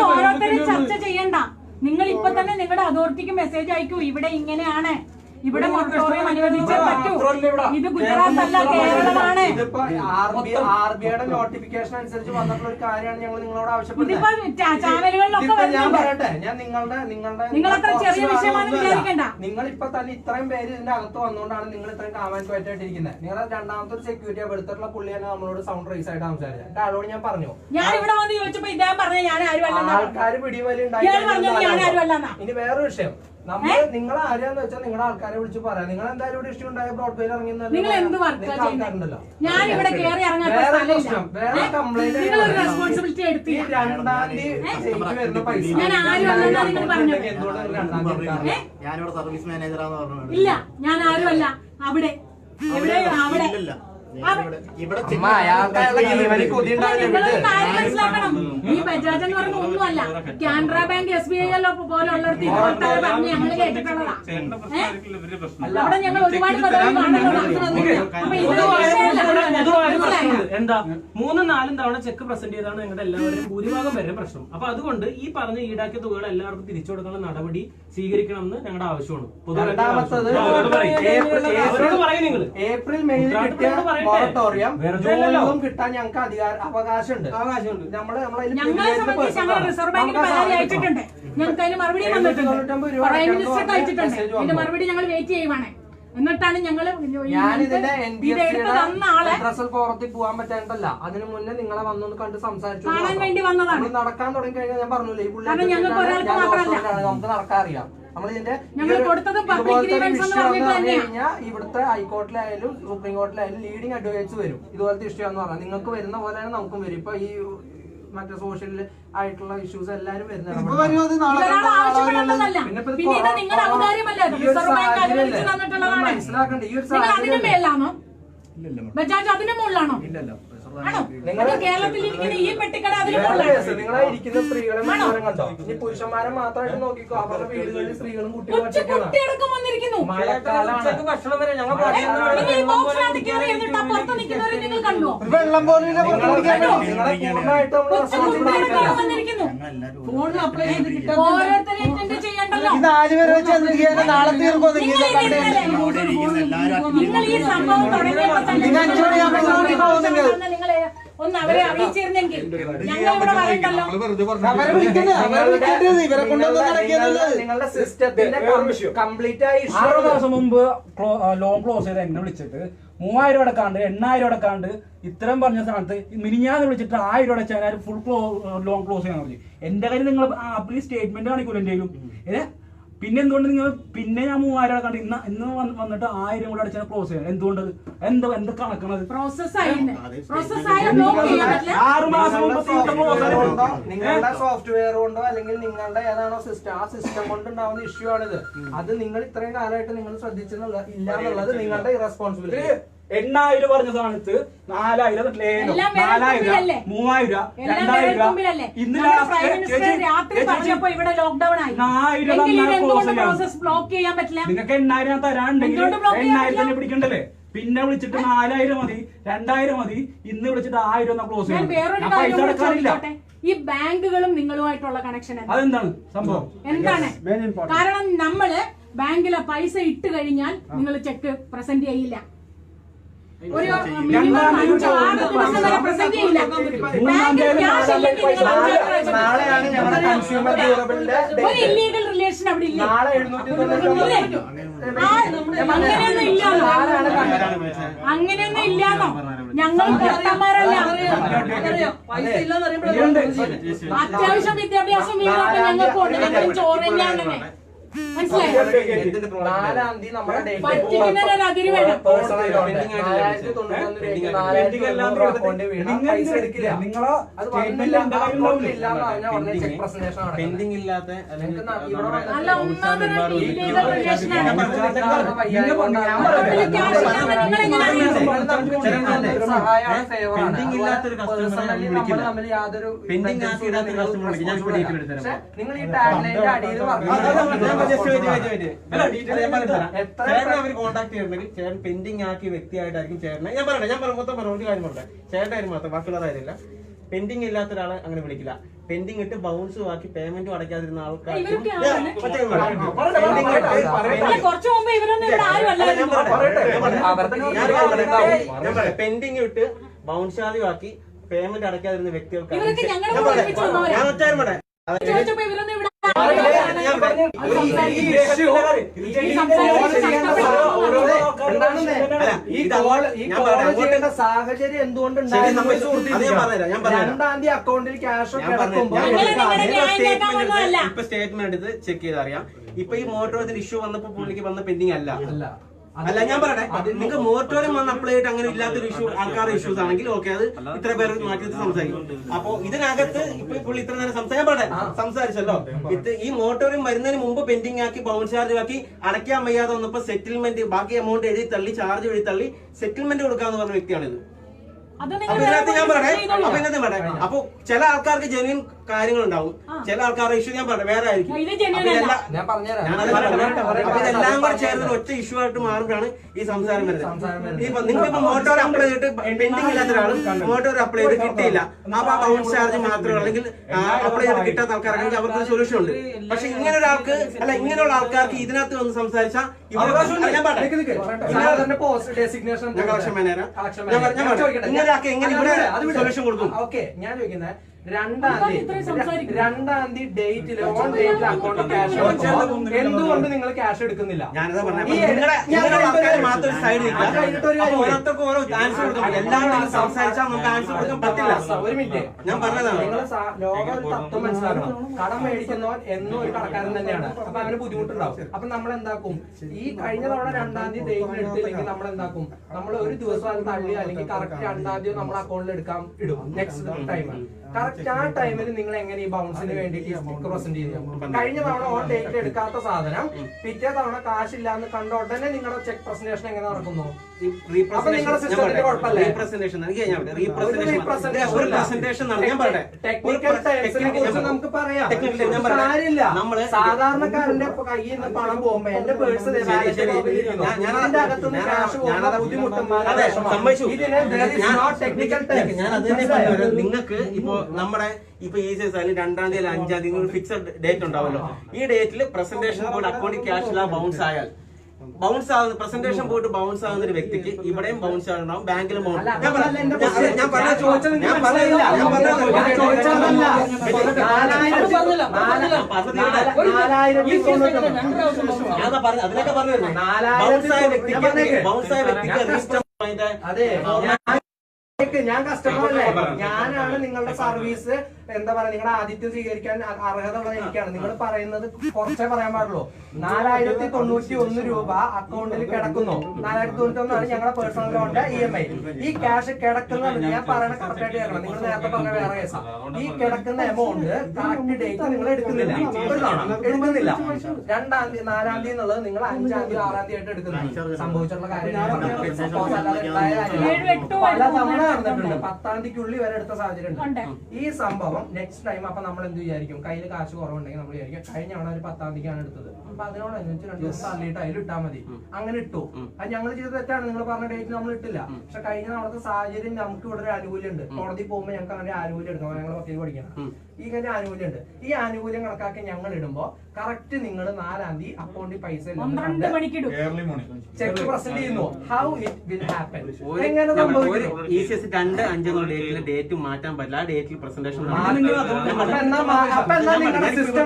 ഓരോരുത്തരും ചർച്ച ചെയ്യണ്ട നിങ്ങൾ ഇപ്പൊ തന്നെ നിങ്ങളുടെ അതോറിറ്റിക്ക് മെസ്സേജ് അയക്കൂ ഇവിടെ ഇങ്ങനെയാണ് ഇവിടെ മൊറട്ടോറിയം അനുവദിച്ചേ പറ്റൂ ഇത് ഗുജറാത്ത് അല്ല കേരളമാണ് ഇതിപ്പോ ആർബിഐയുടെ നോട്ടിഫിക്കേഷൻ അനുസരിച്ച് വന്നിട്ടുള്ള ഒരു കാര്യമാണ് ഞങ്ങൾ നിങ്ങളോട് ആവശ്യപ്പെടുന്നത് ഇതിപ്പോ ചാനലുകളിലൊക്കെ ഞാൻ പറയട്ടെ ഞാൻ നിങ്ങളത്ര ചെറിയ വിഷയമാണെന്ന് വിചാരിക്കണ്ട നിങ്ങൾ ഇപ്പൊ തന്നെ ഇത്രയും പേര് ഇതിന്റെ അകത്ത് വന്നുകൊണ്ടാണ് നിങ്ങൾ ഇത്രയും കാമാൻ ആയിട്ടിരിക്കുന്നത് നിങ്ങളെ രണ്ടാമത്തെ ഒരു സെക്യൂരിറ്റി എടുത്തിട്ടുള്ള പുള്ളിയാണ് നമ്മളോട് സൗണ്ട് റൈസ് ആയിട്ട് സംസാരിച്ചത് ആളോട് ഞാൻ പറഞ്ഞു ഞാൻ ഇവിടെ വന്ന് ചോദിച്ചപ്പോ ഇദ്ദേഹം പറഞ്ഞ ഞാൻ ആരും ആൾക്കാര് പിടിവലി ഇനി വേറൊരു വിഷയം നമ്മൾ നിങ്ങൾ ആരെയാന്ന് വെച്ചാൽ നിങ്ങളുടെ ആൾക്കാരെ വിളിച്ച് പറയാം നിങ്ങൾ എന്തായാലും ഇവിടെ ഇഷ്യൂ ഉണ്ടായ ബ്രോഡ്വേയിൽ ഇറങ്ങി നിങ്ങൾ എന്ത് ആൾക്കാരുണ്ടല്ലോ ഞാൻ ഇവിടെ കയറി ഇറങ്ങാൻ വേറെ കംപ്ലൈന്റ് റെസ്പോൺസിബിലിറ്റി എടുത്ത് 2-ാം തീയതി വരുന്ന പൈസ ഞാൻ ആരും അല്ല നിങ്ങൾ പറഞ്ഞു ഞാനിവിടെ സർവീസ് മാനേജറാന്ന് പറഞ്ഞു ഇല്ല ഞാൻ ആരുമല്ല അവിടെ എവിടെ അവിടെ മനസ്സിലാക്കണം ഈ ബജാജ് എന്ന് പറഞ്ഞ ഒന്നുമല്ല കാനറ ബാങ്ക് SBI പോലുള്ളവർക്ക് ഇതുപോലത്തെ പറഞ്ഞ് ഞങ്ങൾ കേട്ടിട്ടുള്ളതാ അവിടെ ഞങ്ങൾ ഒരുപാട് എന്താ 3-4 തവണ ചെക്ക് പ്രസന്റ് ചെയ്താണ് ഞങ്ങളുടെ എല്ലാവരുടെയും ഭൂരിഭാഗം വരെ പ്രശ്നം. അപ്പൊ അതുകൊണ്ട് ഈ പറഞ്ഞ ഈടാക്കിയ തുകകൾ എല്ലാവർക്കും തിരിച്ചു കൊടുക്കാനുള്ള നടപടി സ്വീകരിക്കണം എന്ന് ഞങ്ങളുടെ ആവശ്യമാണ്. ഏപ്രിൽ മെയിൽ മൊറട്ടോറിയം കിട്ടാൻ ഞങ്ങൾക്ക് അവകാശമുണ്ട്. ഞങ്ങളെ സംബന്ധിച്ച് ഞങ്ങൾ റിസർവ് ബാങ്കിന് പരാതി അയച്ചിട്ടുണ്ട്. ഞങ്ങൾക്ക് അതിന് മറുപടി വന്നിട്ടുണ്ട്. പ്രൈം മിനിസ്റ്റർക്ക് അയച്ചിട്ടുണ്ട്. അതിന്റെ മറുപടി ഞങ്ങൾ വെയിറ്റ് ചെയ്യുവാണ്. എന്നിട്ടാണ് ഞങ്ങൾ പുറത്ത് പോകാൻ പറ്റാണ്ടല്ല അതിന് മുന്നേ നിങ്ങളെ വന്നൊന്ന് കണ്ട് സംസാരിച്ചു കാണാൻ വേണ്ടി വന്നതാണ്. നടക്കാൻ തുടങ്ങി കഴിഞ്ഞാൽ ഞാൻ പറഞ്ഞില്ലേ ഈ പുള്ളി നമുക്ക് നടക്കാൻ അറിയാം. നമ്മളിതിന്റെ ഇവിടുത്തെ ഹൈക്കോർട്ടിലായാലും സുപ്രീം കോർട്ടിലായാലും ലീഡിംഗ് അഡ്വക്കേറ്റ്സ് വരും ഇതുപോലത്തെ ഇഷ്യൂ എന്ന് പറഞ്ഞാൽ നിങ്ങൾക്ക് വരുന്ന പോലെ തന്നെ നമുക്കും വരും. ഇപ്പൊ ഈ മറ്റേ സോഷ്യൽ ആയിട്ടുള്ള ഇഷ്യൂസ് എല്ലാരും വരുന്നതാണ്. മനസ്സിലാക്കണ്ടേ ഈ ഒരു ബജാജ് അതിന്റെ മുകളിലാണോ? കേരളത്തിലിരിക്കുന്ന ഈ പെട്ടിക്കട അതിന്റെ നിങ്ങളെ ഇരിക്കുന്ന സ്ത്രീകളെ മാത്രം കണ്ടോ? ഇനി പുരുഷന്മാരെ മാത്രമായിട്ട് നോക്കിക്കോ. അവരുടെ വീടുകളിൽ സ്ത്രീകളും കുട്ടികളടക്കം വന്നിരിക്കുന്നു. ഭക്ഷണം വരെ ഞങ്ങൾ നിങ്ങൾ കണ്ടോ? വെള്ളം പോലും നിങ്ങളെ പൂർണ്ണമായിട്ട് ഫോണിൽ അപ്ലൈ ചെയ്ത് കിട്ടാൻ ഓരോരുത്തരെ അറ്റൻഡ് ചെയ്യണ്ടല്ലോ. 4 പേരെ വെച്ച് എന്ത് ചെയ്യാൻ നാളെ തീർക്കും. നിങ്ങൾ ഈ സംഭവം തുടങ്ങിയപ്പോൾ തന്നെ നിങ്ങളെ ഒന്ന് അവരെ അറിയിച്ചിരുന്നെങ്കിൽ ഞങ്ങൾ ഇവിടെ പറയണ്ടല്ലോ. നിങ്ങളുടെ സിസ്റ്റത്തിന്റെ കംപ്ലീറ്റ് ആയി 6 മാസം മുമ്പ് ലോൺ ക്ലോസ് ചെയ്ത് എന്നെ വിളിച്ചിട്ട് 3000 അടക്കാണ്ട് 8000 അടക്കാണ്ട് ഇത്രയും പറഞ്ഞ സ്ഥാനത്ത് മിനിഞ്ഞാന്ന് വിളിച്ചിട്ട് 1000 അടച്ചാൽ ഫുൾ ലോൺ ക്ലോസ് ചെയ്യാൻ പറഞ്ഞു. എന്റെ കാര്യം നിങ്ങൾ ആപ്പിൽ സ്റ്റേറ്റ്മെന്റ് കാണിക്കൂല എന്തെങ്കിലും പിന്നെ എന്തുകൊണ്ട് നിങ്ങൾ പിന്നെ ഞാൻ 3000 അടക്കാണ്ട് ഇന്ന് വന്നിട്ട് 1000 കൂടെ അടച്ചാൽ ക്ലോസ് ചെയ്യണം? എന്തുകൊണ്ട് എന്ത് കണക്കണത്? 6 മാസം നിങ്ങളുടെ സോഫ്റ്റ്വെയർ കൊണ്ടോ അല്ലെങ്കിൽ നിങ്ങളുടെ ഏതാണോ സിസ്റ്റം ആ സിസ്റ്റം കൊണ്ടുണ്ടാവുന്ന ഇഷ്യൂ ആണിത്. അത് നിങ്ങൾ ഇത്രയും കാലമായിട്ട് നിങ്ങൾ ശ്രദ്ധിച്ചില്ല എന്നുള്ളത് നിങ്ങളുടെ ഇറസ്പോൺസിബിലിറ്റി. 8000 പറഞ്ഞ സ്ഥാനത്ത് 4000 ലേലം 4000 3000 2000 ഇന്ന് നിങ്ങൾക്ക് 8000 തരാണ്ടെങ്കിൽ 8000 തന്നെ പിടിക്കണ്ടല്ലേ? പിന്നെ വിളിച്ചിട്ട് 4000 മതി 2000 മതി ഇന്ന് വിളിച്ചിട്ട് 1000 ക്ലോസ് ചെയ്യണം. പൈസ അടക്കാനില്ല. ഈ ബാങ്കുകളും നിങ്ങളുമായിട്ടുള്ള കണക്ഷൻ അതെന്താണ് സംഭവം? എന്താണ്? കാരണം നമ്മള് ബാങ്കിലെ പൈസ ഇട്ട് കഴിഞ്ഞാൽ നിങ്ങൾ ചെക്ക് പ്രസന്റ് ചെയ്യില്ല. ഒരു മിനിമം 5-6 ദിവസം വരെ പ്രസന്റ് ചെയ്യില്ല. ബാങ്കിൽ ക്യാഷ് ഇല്ലെങ്കിൽ നിങ്ങൾ 5-6 പ്രാവശ്യം നാളെയാണ് ഞങ്ങളുടെ കൺസ്യൂമർ ഡ്യൂറബിളിന്റെ ഒരു ഇല്ലീഗൽ റിലേഷൻ അവിടെ ഇല്ല. നാളെ 799 അങ്ങനെയൊന്നും ഇല്ലാന്നോ? അങ്ങനെയൊന്നും ഇല്ലാന്നോ? ഞങ്ങൾ പുറത്തന്മാരല്ല. അത്യാവശ്യം വിദ്യാഭ്യാസം വീടൊക്കെ ഞങ്ങൾക്ക് ഉണ്ട്. ഞങ്ങൾ ചോറില്ല അങ്ങനെ മനസ്സിലായോ? 4-ാം തീയതി നമ്മുടെ പറ്റിക്കുന്നതിനൊരു അതിര് വേണം. പെൻഡിങ് ഇല്ലാത്ത അല്ല, ഒന്നാമതൊരു ഇല്ലീഗൽ റിലേഷനാണ്. പെൻഡിങ് ഇല്ലാത്തൊരു പെൻഡിങ് ആക്കിയിടാത്ത നിങ്ങൾ ഈ ടാഗ്ലൈനിന്റെ അടിയിൽ അവർ കോൺടാക്ട് ചെയ്തിട്ടുണ്ടെങ്കിൽ ചേട്ടൻ പെൻഡിങ് ആക്കിയ വ്യക്തിയായിട്ടായിരിക്കും ചേട്ടനെ ഞാൻ മൊത്തം പറഞ്ഞു ഒരു കാര്യം പറഞ്ഞത് ചേട്ടൻ്റെ കാര്യം മാത്രം ബാക്കിയുള്ള കാര്യമില്ല. പെൻഡിങ് ഇല്ലാത്ത ഒരാളെ അങ്ങനെ വിളിക്കില്ല. പെൻഡിങ് ഇട്ട് ബൗൺസ് ആക്കി പേയ്മെന്റും അടയ്ക്കാതിരുന്ന ആൾക്കാർ പെൻഡിങ് ഇട്ട് ബൗൺസ് ആക്കി പേയ്മെന്റ് അടയ്ക്കാതിരുന്ന വ്യക്തികൾക്ക് ഞാൻ ഒറ്റാരും പറയാം. സാഹചര്യം എന്തുകൊണ്ടുണ്ടായിരുന്നു? 2-ാം തീയതി അക്കൗണ്ടിൽ ക്യാഷ് ഇപ്പൊ സ്റ്റേറ്റ്മെന്റ് എടുത്ത് ചെക്ക് ചെയ്ത് അറിയാം. ഇപ്പൊ ഈ മോട്ടോറിന്റെ ഇഷ്യൂ വന്നപ്പോ പുള്ളിക്ക് വന്ന പെൻഡിങ് അല്ല ഞാൻ പറയട്ടെ. നിങ്ങൾക്ക് മോട്ടോറിയം വന്ന് അപ്ലൈ ചെയ്തിട്ട് അങ്ങനെ ഇല്ലാത്തൊരു ഇഷ്യൂ ആൾക്കാരുടെ ഇഷ്യൂസ് ആണെങ്കിൽ ഓക്കെ, അത് ഇത്ര പേർ മാറ്റി സംസാരിക്കും. അപ്പൊ ഇതിനകത്ത് ഇപ്പൊ പുള്ളി ഇത്ര നേരം സംസാരിച്ചല്ലോ. ഈ മോട്ടോറിയം വരുന്നതിന് മുമ്പ് പെൻഡിങ് ആക്കി ബൗൺസ് ചാർജ് ആക്കി അടയ്ക്കാൻ വയ്യാതെ വന്നപ്പോ സെറ്റിൽമെന്റ് ബാക്കി എമൗണ്ട് എഴുതി തള്ളി ചാർജ് എഴുതി തള്ളി സെറ്റിൽമെന്റ് കൊടുക്കാന്ന് പറഞ്ഞ വ്യക്തിയാണിത്. അപ്പൊ ഇതിനകത്ത് ഞാൻ പറയട്ടെ അപ്പൊ ചില ആൾക്കാർക്ക് ജെന്യൂൻ കാര്യങ്ങളുണ്ടാവും, ചില ആൾക്കാരുടെ ഇഷ്യൂ ഞാൻ പറയാം വേറെ ആയിരിക്കും. അപ്പൊ ഇതെല്ലാം കൂടെ ചേർന്ന് ഒറ്റ ഇഷ്യൂ ആയിട്ട് മാറുമ്പോഴാണ് ഈ സംസാരം വരുന്നത്. ഇപ്പൊ നിങ്ങളിപ്പോ മോട്ടോർ അപ്ലൈ ചെയ്തിട്ട് പെൻഡിങ് ഇല്ലാത്ത ഒരാളും മോട്ടോർ അപ്ലൈ ചെയ്ത് കിട്ടിയില്ല, അപ്പൊ ആ ബൗൺസ് ചാർജ് മാത്രമേ അല്ലെങ്കിൽ അപ്ലൈ ചെയ്ത് കിട്ടാത്ത ആൾക്കാരാണെങ്കിൽ അവർക്ക് സൊല്യൂഷൻ ഉണ്ട്. പക്ഷെ ഇങ്ങനെ ഒരാൾക്ക് അല്ല ഇങ്ങനെയുള്ള ആൾക്കാർക്ക് ഇതിനകത്ത് വന്ന് സംസാരിച്ചാൽ സൊല്യൂഷൻ കൊടുക്കും. ഓക്കെ, ഞാൻ ചോദിക്കുന്നത് 2-ാം തീയതി ഡേറ്റില് ഓൺ ഡേറ്റിൽ അക്കൗണ്ട് ക്യാഷ് എന്തുകൊണ്ട് നിങ്ങൾ ക്യാഷ് എടുക്കുന്നില്ല? ഞാനതാ പറഞ്ഞത് മാത്രം സൈഡ് ഓരോരുത്തർക്കും ഓരോ ആൻസർ കൊടുക്കാൻ എല്ലാവരും സംസാരിച്ചാൽ നമുക്ക് ആൻസർ കൊടുക്കാൻ പറ്റില്ല. ഒരു മിനിറ്റ്, ഞാൻ പറഞ്ഞതാണ്. നിങ്ങൾ ലോകം ഒരു തത്വം മനസ്സിലാക്കണം. കടം മേടിക്കുന്നവൻ എന്നും ഒരു കടക്കാരൻ തന്നെയാണ്. അപ്പൊ അവന് ബുദ്ധിമുട്ടുണ്ടാവും. അപ്പൊ നമ്മൾ എന്താക്കും? ഈ കഴിഞ്ഞ തവണ 2-ാം തീയതി ഡേറ്റിൽ എടുത്തില്ലെങ്കിൽ നമ്മൾ എന്താക്കും? നമ്മൾ ഒരു ദിവസം അത് തള്ളി അല്ലെങ്കിൽ കറക്റ്റ് 2-ാം തീയതി നമ്മൾ അക്കൗണ്ടിൽ എടുക്കാൻ ഇടും. നെക്സ്റ്റ് ടൈം കറക്റ്റ് ആ ടൈമിൽ നിങ്ങൾ എങ്ങനെ ഈ ബൗൺസിന് വേണ്ടിയിട്ട് സ്റ്റിക്കർ പ്രസന്റ് ചെയ്തു? കഴിഞ്ഞ തവണ ഓൺ ഡേറ്റ് എടുക്കാത്ത സാധനം പിറ്റേ തവണ കാശില്ലാന്ന് കണ്ട ഉടനെ നിങ്ങളുടെ ചെക്ക് പ്രസന്റേഷൻ എങ്ങനെ നടക്കുന്നു? നമുക്ക് പറയാം. സാധാരണക്കാരന്റെ കയ്യിൽ നിന്ന് പണം പോകുമ്പോ എന്റെ പേഴ്സ് അകത്തുനിന്ന് ക്യാഷ് പോകുന്ന ബുദ്ധിമുട്ടും നിങ്ങൾക്ക് ഇപ്പോ നമ്മുടെ ഇപ്പൊ ECS ആയാലും 2-ാം തീയതി 5-ാം തീയതി ഒരു ഫിക്സഡ് ഡേറ്റ് ഉണ്ടാവുമല്ലോ. ഈ ഡേറ്റിൽ പ്രസന്റേഷൻ പോയിട്ട് അക്കൗണ്ടിൽ ക്യാഷ് ബൗൺസ് ആയാൽ ബൗൺസ് ആകുന്ന പ്രസന്റേഷൻ പോയിട്ട് ബൗൺസ് ആകുന്ന ഒരു വ്യക്തിക്ക് ഇവിടെയും ബൗൺസ് ആകുന്നുണ്ടാവും, ബാങ്കിലും ബൗൺസ്. അതിനൊക്കെ പറഞ്ഞു ബൗൺസ് ആയ വ്യക്തിക്ക് രജിസ്റ്റർ ഞാൻ കസ്റ്റമർ അല്ലേ? ഞാനാണ് നിങ്ങളുടെ സർവീസ് എന്താ പറയാ നിങ്ങളുടെ ആതിഥ്യം സ്വീകരിക്കാൻ അർഹത ഉള്ളത് എനിക്കാണ്. നിങ്ങൾ പറയുന്നത് കുറച്ചേ പറയാൻ പാടുള്ളൂ. 4091 രൂപ അക്കൗണ്ടിൽ കിടക്കുന്നു. 4091 ആണ് ഞങ്ങളുടെ പേഴ്സണൽ ലോണിന്റെ EMI. ഈ ക്യാഷ് കിടക്കുന്ന ഞാൻ പറയണ കറക്റ്റായിട്ട് കേൾക്കണം. നിങ്ങൾ നേരത്തെ പറഞ്ഞ വേറെ കേസാ. ഈ കിടക്കുന്ന എമൗണ്ട് കറക്റ്റ് ഡേറ്റ് നിങ്ങൾ എടുക്കുന്നില്ല. ഒരു തവണ എടുക്കുന്നില്ല. 2-ാം തീയതി 4-ാം തീയതി എന്നുള്ളത് നിങ്ങൾ 5-ാം തീയതി 6-ാം തീയതി ആയിട്ട് എടുക്കുന്നു. സംഭവിച്ചിട്ടുള്ള കാര്യം പല തവണ നടന്നിട്ടുണ്ട്. 10-ാം തീയതിക്കുള്ളിൽ വരെ എടുത്ത സാഹചര്യം ഉണ്ട്. ഈ സംഭവം വരുമ്പോൾ നെക്സ്റ്റ് ടൈം അപ്പൊ നമ്മൾ എന്ത് വിചാരിക്കും, കയ്യിൽ കാശ് കുറവുണ്ടെങ്കിൽ നമ്മൾ വിചാരിക്കും കഴിഞ്ഞ തവണ ഒരു 10-ാം തീയതിക്കാണ് എടുത്തത്, അപ്പൊ അതിനോടനുസരിച്ച് 2 ദിവസം തള്ളിയിട്ട് അതിൽ ഇട്ടാൽ മതി. അങ്ങനെ ഇട്ടു. അത് ഞങ്ങൾ ചെയ്ത തെറ്റാണ്, നിങ്ങൾ പറഞ്ഞ ഡേറ്റിൽ നമ്മൾ ഇട്ടില്ല. പക്ഷെ കഴിഞ്ഞ തവണത്തെ സാഹചര്യം നമുക്ക് ഇവിടെ ഒരു ആനുകൂല്യം ഉണ്ട്. കോടതി പോകുമ്പോൾ ഞങ്ങൾക്ക് അങ്ങനെ ആനുകൂല്യം എടുക്കാം, ഞങ്ങൾ വക്കീൽ പഠിക്കണം. ഈ കാര്യം ആനുകൂല്യം ഉണ്ട്. ഈ ആനുകൂല്യം കണക്കാക്കി ഞങ്ങൾ ഇടുമ്പോ കറക്റ്റ് നിങ്ങൾ 4-ാം തീയതി അക്കൗണ്ടിൽ പൈസ ചെക്ക് പ്രസന്റ് ചെയ്യുന്നു. How it will happen? എങ്ങനെ സംഭവിക്കും? ECS 2-5 എന്നുള്ള ഡേറ്റിൽ ഡേറ്റ് മാറ്റാൻ പറ്റില്ല. ആ ഡേറ്റിൽ പ്രസന്റേഷൻ അപ്പൊ എന്നാ നിങ്ങളുടെ സിസ്റ്റം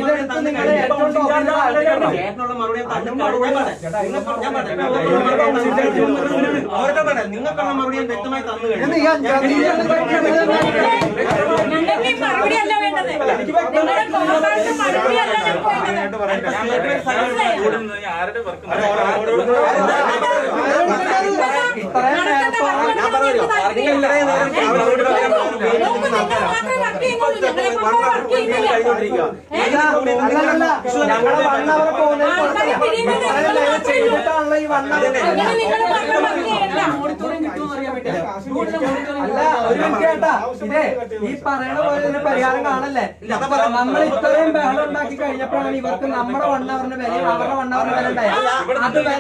ഇതെടുത്ത് നിങ്ങളുടെ ഏറ്റവും ടോപ്പിലുള്ള ആൾക്കാരാണോ? ചേട്ടനുള്ള മറുപടി നിങ്ങൾക്കുള്ള മറുപടി ഞാൻ വ്യക്തമായി തന്നു കഴിഞ്ഞു. ഞങ്ങൾക്ക് ഈ മറുപടി അല്ല വേണ്ടത്, നിങ്ങളുടെ കോൺട്രാക്ട് മറുപടി അല്ല ഞങ്ങൾക്ക് വേണ്ടത്. ആരുടെ ഞങ്ങളെ 1 അവർ ചെയ്തിട്ടാണല്ലോ ഈ 1 അവർ. അല്ല ഒരു മിനിറ്റ് കേട്ടാ, ഇതേ ഈ പറയണ പോലെ ഇതിന് പരിഹാരം കാണല്ലേ? നമ്മൾ ഇത്രയും ബഹളം ഉണ്ടാക്കി കഴിഞ്ഞപ്പോഴാണ് ഇവർക്ക് നമ്മുടെ 1 അവറിന് വിലയും അവരുടെ 1 അവറിന് വില ഉണ്ടായത്. അതുവരെ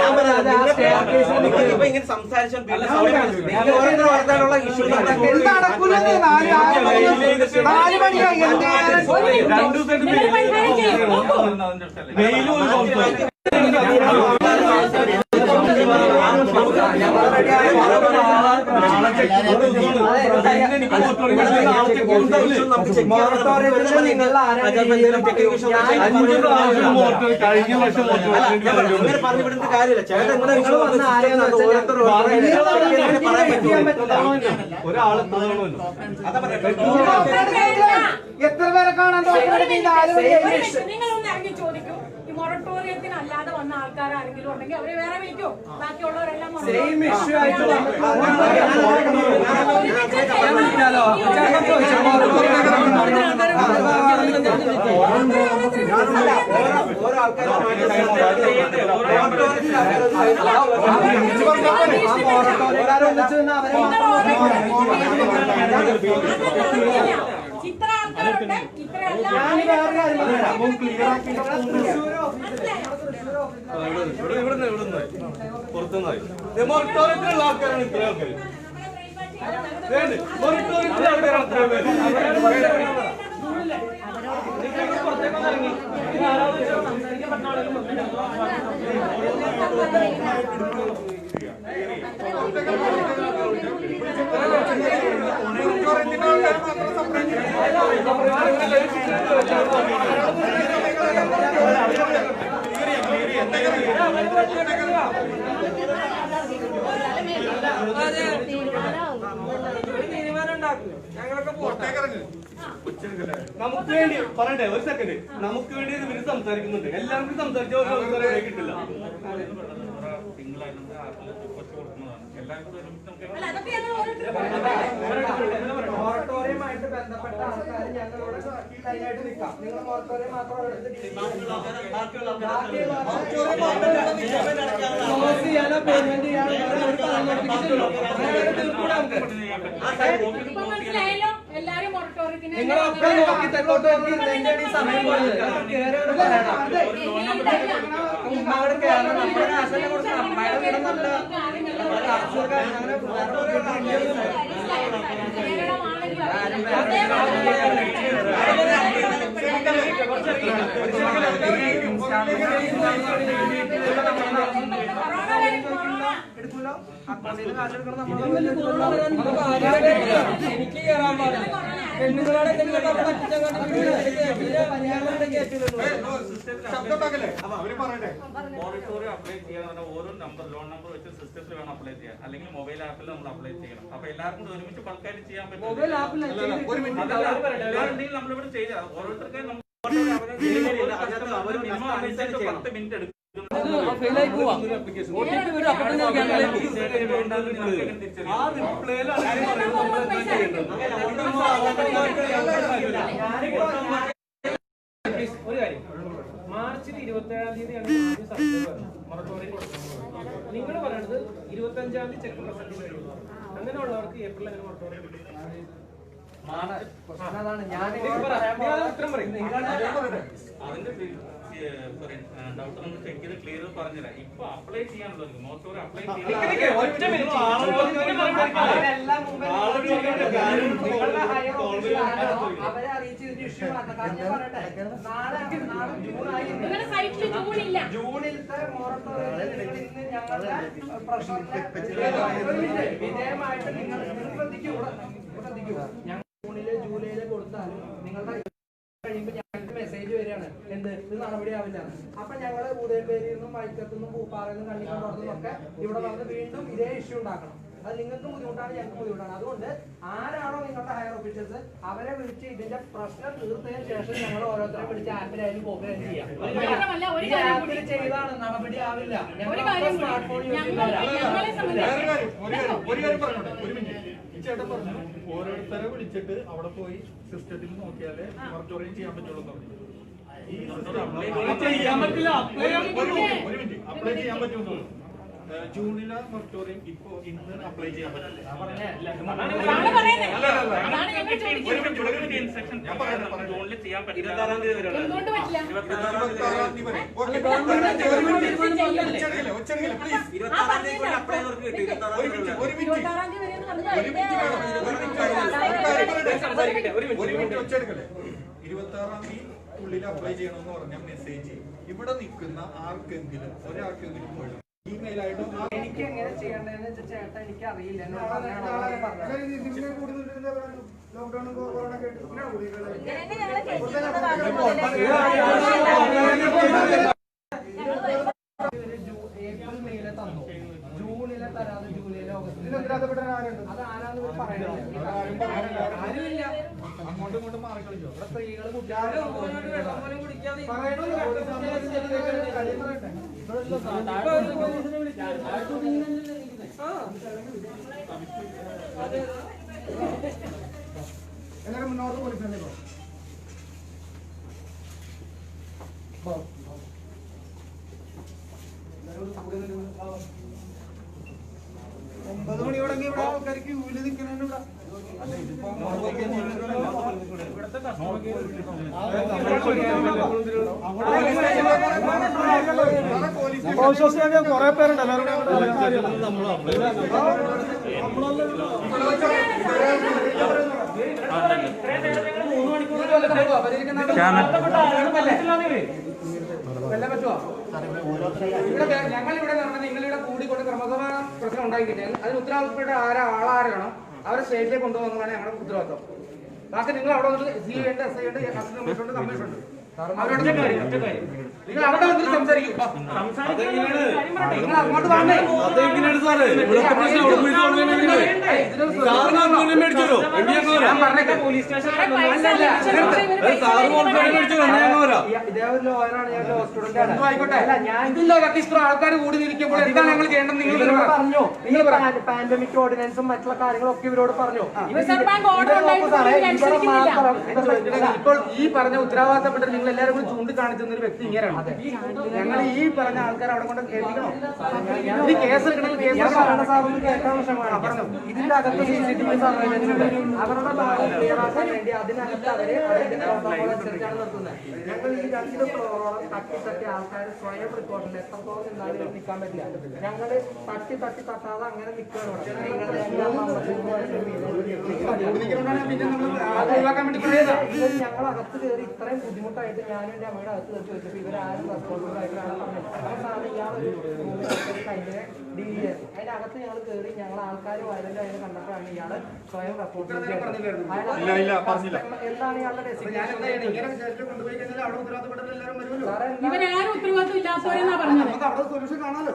അവിടെ ഇങ്ങനെ സംസാരിച്ചാൽ നടക്കൂലെന്ന് 4 മണിയായി എത്ര പേരെ കാണാൻ നിങ്ങളൊന്ന് ഇറങ്ങി ചോദിക്കും, ഈ മൊറട്ടോറിയത്തിന് അല്ലാതെ വന്ന ആൾക്കാർ ആരെങ്കിലും ഉണ്ടെങ്കിൽ അവരെ വേറെ വിളിക്കും, ബാക്കിയുള്ളവരെല്ലാം സെയിം ഇഷ്യൂ ആയിട്ട് ഇത്ര ആൾക്കാരുണ്ട്, ഇത്ര പുറത്തുനിന്നായി മൊറട്ടോറിയത്തിലുള്ള ആൾക്കാരാണ് ഇത്ര ആൾക്കാർ. മൊറട്ടോറിയത്തിലുള്ള ആൾക്കാരാണ് ഇത്ര പേര്. നമുക്ക് വേണ്ടി പറയട്ടെ, ഒരു സെക്കൻഡ്. നമുക്ക് വേണ്ടി ഇവര് സംസാരിക്കുന്നുണ്ട്, എല്ലാവർക്കും സംസാരിച്ചാൽ ഒരു അവസരം കിട്ടില്ല. മൊറട്ടോറിയമായിട്ട് ബന്ധപ്പെട്ട ആൾക്കാർ ഞങ്ങളോട് ലൈനായിട്ട് നിൽക്കാം. നിങ്ങൾ മൊറട്ടോറിയം മാത്രം ക്ലോസ് ചെയ്യാനോ പേയ്മെന്റ് ചെയ്യാനോ മനസ്സിലായല്ലോ. എല്ലാരും മൊറട്ടോറിയത്തിന് നിങ്ങളൊക്കെ നോക്കി തെക്കോട്ട് നോക്കി സമയം പോയത് ഉമ്മയുടെ കേരളം നമ്മുടെ ആശയം കൊടുത്ത് അമ്മയുടെ വീട് നല്ല എടുക്കൂലോ. അക്കൗണ്ടിൽ കാശ് എടുക്കണം. എനിക്ക് കയറാൻ പാടില്ല. പെണ്ണുങ്ങളോടെ മോറട്ടോറിയം അപ്ലൈ ചെയ്യാൻ ഓരോ നമ്പർ ലോൺ നമ്പർ വെച്ച് സിസ്റ്റത്തിൽ വേണം അപ്ലൈ ചെയ്യാൻ, അല്ലെങ്കിൽ മൊബൈൽ ആപ്പിൽ നമ്മൾ അപ്ലൈ ചെയ്യണം. അപ്പൊ എല്ലാവർക്കും കൂടി ഒരുമിച്ച് ബൾക്കായിട്ട് ചെയ്യാൻ പറ്റും. നമ്മളിവിടെ ചെയ്ത ഓരോരുത്തർക്കും 10 മിനിറ്റ് എടുക്കും. ഒരു കാര്യം, മാർച്ച് 27-ാം തീയതിയാണ് നിങ്ങൾ പറയണത് 25-ാം തീയതി ചെക്ക് പ്രസന്റ് ചെയ്യുന്നു. അങ്ങനെയുള്ളവർക്ക് ഏപ്രിൽ അങ്ങനെ മൊറട്ടോറിയം കിട്ടും. അതാണ് ഞാൻ ഉത്തരം പറയും. അതിന്റെ ഡൗട്ട് നമ്മൾ ചെക്ക് ചെയ്ത് ക്ലിയർ പറഞ്ഞുതരാം. ഇപ്പൊ അപ്ലൈ ചെയ്യാനുള്ളവർക്ക് മോട്ടോർ അപ്ലൈ ഒറ്റ മിനിറ്റ് അവരെ അറിയിച്ച് ഇതിന്റെ ഇഷ്യൂ പറയട്ടെ. നാളെ നിങ്ങളുടെ സൈറ്റിൽ ജൂണില്ല. ജൂണിലത്തെ മൊറട്ടോറിയത്തിൽ ഇന്ന് ഞങ്ങളുടെ പ്രശ്നത്തെ വിധേയമായിട്ട് നിങ്ങൾ ശ്രദ്ധിക്കൂ. ഞങ്ങൾ ജൂണിലെ ജൂലൈയിലെ കൊടുത്താലും നിങ്ങളുടെ കഴിയുമ്പോൾ ഞങ്ങൾക്ക് മെസ്സേജ് വരികയാണ് എന്ത് ഇത് നടപടിയാവില്ല. അപ്പൊ ഞങ്ങള് ഉദയംപേരിയിൽ നിന്നും വൈക്കത്തുനിന്നും പൂപ്പാറയിൽ നിന്നും കണ്ണിക്കണ്ടോടത്തും ഒക്കെ ഇവിടെ വന്ന് വീണ്ടും ഇതേ ഇഷ്യൂ ഉണ്ടാക്കണം. അത് നിങ്ങൾക്ക് ബുദ്ധിമുട്ടാണ്, ഞങ്ങൾക്ക് ബുദ്ധിമുട്ടാണ്. അതുകൊണ്ട് ആരാണോ നിങ്ങളുടെ ഹയർ ഓഫീസേഴ്സ് അവരെ വിളിച്ച് ഇതിന്റെ പ്രശ്നം തീർത്തതിന് ശേഷം ഞങ്ങൾ ഓരോരുത്തരെ വിളിച്ച് ആപ്പിലായാലും കോപ്പിലായാലും ചെയ്യാം. ഈ ആപ്പിൽ ചെയ്താണ് നടപടി ആവില്ല. ഒരു കാര്യം ഞങ്ങളെ സംബന്ധിച്ച് ഒരു കാര്യം പറഞ്ഞോട്ടെ, ഒരു മിനിറ്റ്. ചേട്ടൻ പറഞ്ഞു ഓരോരുത്തരെ വിളിച്ചിട്ട് അവിടെ പോയി സിസ്റ്റത്തിൽ നോക്കിയാലേ മൊറട്ടോറിയം ചെയ്യാൻ പറ്റുള്ളൂ എന്ന് പറഞ്ഞു. ഈ ചെയ്യാൻ പറ്റില്ല, ഒരു മിനിറ്റ് അപ്ലൈ ചെയ്യാൻ പറ്റുമെന്നുള്ളൂ. ജൂണിലെ മൊറട്ടോറിയം ഇപ്പൊ ഇന്ന് അപ്ലൈ ചെയ്യാൻ പറ്റില്ല. ഇൻസ്ട്രക്ഷൻ ഞാൻ പറയുന്നത് ജൂണിൽ ചെയ്യാൻ പറ്റില്ല. 26-ാം തീയതി വരെ എന്തുകൊണ്ട് പറ്റില്ല? 26-ാം തീയതി അപ്ലൈ ചെയ്തവർക്ക് കിട്ടും. 26-ാം തീയതി 26-ാം തീയതി വരെ എന്ന് പറഞ്ഞാൽ 26-ാം തീയതി ഉള്ളിൽ അപ്ലൈ ചെയ്യണമെന്ന് പറഞ്ഞ മെസ്സേജ് ഇവിടെ നിൽക്കുന്ന ആർക്കെങ്കിലും ഒരാൾക്കെങ്കിലും പോയിട്ട് ഇമെയിൽ ആയിട്ടും എനിക്ക് എങ്ങനെ ചെയ്യേണ്ടതെന്ന് വെച്ചാൽ ചേട്ടാ എനിക്ക് അറിയില്ല. ഏപ്രിൽ മെയിലെ തന്നു, ജൂണിലെ തരാതെ ജൂലൈയിലെ ഓഗസ്റ്റിലെ അത് ആരാന്ന് പറയുന്നില്ല. ആരുമില്ല. അങ്ങോട്ടും ഇങ്ങോട്ടും മാറിക്കളിച്ചോ. ഇവിടെ സ്ത്രീകൾ കുട്ടികളും എല്ലാവരും മുന്നോട്ട് പോലീസ് ഇപ്പൊ 9 മണിയോടെങ്കിൽ ഇവിടെ ആൾക്കാർക്ക് ഊല് നിൽക്കണ കൊറേ പേരുണ്ട്. ഞങ്ങളിവിടെ നടന്ന നിങ്ങളിവിടെ കൂടിക്കൊണ്ട് ക്രമസഭാ പ്രശ്നം ഉണ്ടാക്കിയിട്ട് അതിന് ഉത്തരവാദിത്തപ്പെട്ട ആളാരാണോ അവരെ സ്റ്റേറ്റിലേക്ക് കൊണ്ടുപോകുന്നതാണ് ഞങ്ങളുടെ ഉത്തരവാദിത്വം. ബാക്കി നിങ്ങൾ അവിടെ വന്നിട്ട് സി ഉണ്ട്, എസ് ഐ ഉണ്ട്, കസ്റ്റമർ ഉണ്ട്, കമ്മീഷൻ ഉണ്ട്. അവരോട് നിങ്ങൾ അവിടെ വന്നിട്ട് സംസാരിക്കും. നിങ്ങൾ അങ്ങോട്ട് വന്നേ. പോലീസ് സ്റ്റേഷൻ ഇതേപോലെ ലോയറാണ്, ഞാൻ ലോ സ്റ്റുഡന്റ് ആണ്. ആയിക്കോട്ടെ, ഞാൻ ഇതിലൊക്കെ ഇത്ര ആൾക്കാർ കൂടി നിൽക്കുമ്പോൾ എന്താണ് ഞങ്ങൾ ചെയ്യേണ്ടത്? നിങ്ങൾ പറഞ്ഞു, നിങ്ങൾ പാൻഡമിക് ഓർഡിനൻസും മറ്റുള്ള കാര്യങ്ങളും ഒക്കെ ഇവരോട് പറഞ്ഞു. ഇപ്പോൾ ഈ പറഞ്ഞ ഉത്തരവാദിത്തപ്പെട്ട നിങ്ങൾ എല്ലാവരും കൂടി ചൂണ്ടിക്കാണിച്ചുന്ന ഒരു വ്യക്തി ഇങ്ങനെയാണ്. ഞങ്ങൾ ഈ പറഞ്ഞ ആൾക്കാർ അവിടെ കൊണ്ട് കേൾപ്പിക്കണോ? ഇത് കേസ് എടുക്കണമെങ്കിൽ കേസ് സാറിന് കേൾക്കാൻ വിഷയമാണ്. പറഞ്ഞു ഇതിന്റെ അകത്ത് CCTV സർവൈലൻസ് ഉണ്ട്. അവരുടെ ഭാഗം ക്ലിയറാക്കാൻ വേണ്ടി അതിനകത്ത് അവര് പ്രോട്ടോകോൾ അനുസരിച്ചാണ് നിർത്തുന്നത്. ഞങ്ങൾ ഈ 2 ഫ്ലോറോളം തട്ടി ആൾക്കാർ സ്വയം റിപ്പോർട്ടിൽ എത്രത്തോളം നിന്നാലും നിൽക്കാൻ പറ്റില്ല. ഞങ്ങൾ തട്ടാതെ അങ്ങനെ നിൽക്കുകയാണ്. ഞങ്ങൾ അകത്ത് കയറി ഇത്രയും ബുദ്ധിമുട്ടായിട്ട് ഞാനും എന്റെ അമ്മയുടെ അകത്ത് കയറി വെച്ചപ്പോൾ ഇവരാരും റെസ്പോൺസിബിൾ ആയിട്ടാണ് പറഞ്ഞത്. അവസാനം ഇയാളൊരു കഴിഞ്ഞ DES അതിനകത്ത് ഞങ്ങൾ കയറി ഞങ്ങൾ ആൾക്കാർ വയലന്റ് അതിനെ കണ്ടപ്പോഴാണ് ഇയാള് സ്വയം റിപ്പോർട്ട് എന്താണ് ഇയാളുടെ ഡെസിഗ്നേഷൻ? ഇവരാരും ഉത്തരവാദിത്വം ഇല്ലാത്തവരെന്നാ പറഞ്ഞത്.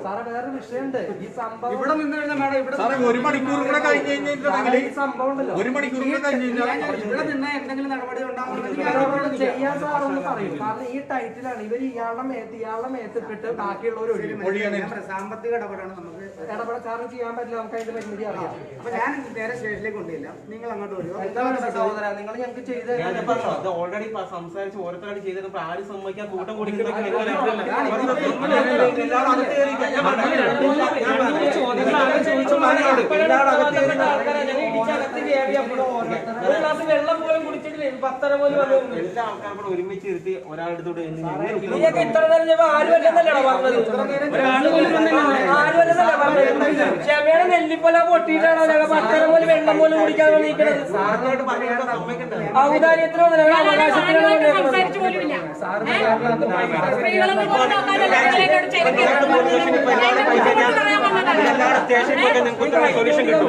സാറേ വേറൊരു വിഷയമുണ്ട്. ഈ സംഭവം ഇവിടെ നിന്ന് കഴിഞ്ഞാൽ മേഡം ഇവിടെ 1 മണിക്കൂർ കൂടെ കഴിഞ്ഞ് കഴിഞ്ഞിട്ടുണ്ടെങ്കിൽ ഈ സംഭവം ഉണ്ടാവില്ലല്ലോ. 1 മണിക്കൂറിൽ കഴിഞ്ഞില്ല ഇവിടെ നിന്ന് എന്തെങ്കിലും നടപടി ഇവരോട് ചെയ്യാൻ സാറൊന്ന് പറയും. കാരണം ഈ ടൈറ്റിലാണ് ഇവർ ഇയാളുടെ മേത്തിട്ടിട്ട് ബാക്കിയുള്ളവർ സാമ്പത്തിക ഇടപെടാണ് നമുക്ക് ഇടപെടാൻ സാറിന് ചെയ്യാൻ പറ്റില്ല. നമുക്ക് അതിന്റെ പരിമിതി അറിയാം. അപ്പൊ ഞാൻ നേരെ സ്റ്റേഷനിലേക്ക് കൊണ്ടുപോയില്ല, നിങ്ങൾ അങ്ങോട്ട് വരുമോ? എന്താണ് സഹോദര നിങ്ങൾ ഞങ്ങൾക്ക് ചെയ്ത് ഓൾറെഡി സംസാരിച്ച് ഓരോരുത്തരായിട്ട് ചെയ്തിട്ട് ആരും സമ്മതിക്കാൻ കൂട്ടം കുടിക്കുന്ന വെള്ളം പോലും കുടിച്ചിട്ടില്ല, 10:30 പോലും എല്ലാ ആൾക്കാരും കൂടെ ഒരുമിച്ച് ഇരുത്തി ഒരാളെടുത്തോട്ട് ഇത്ര നേരം ആരുമല്ലെന്നല്ലോ പറഞ്ഞത്. ആരുമല്ലെന്നല്ല പറഞ്ഞത്. ക്ഷമയുടെ നെല്ലിപ്പല പൊട്ടിയിട്ടാണോ ഞങ്ങൾ 10:30 പോലും വെള്ളം പോലും കുടിക്കാതെ നീക്കുന്നത്? ഔദാര്യത്തിനോ അവകാശത്തിനോ സംസാരിച്ചു പോലുമില്ല. സ്ത്രീകളൊന്നും പോലും നോക്കാനല്ല ഞങ്ങളോട് സൊല്യൂഷൻ കിട്ടും.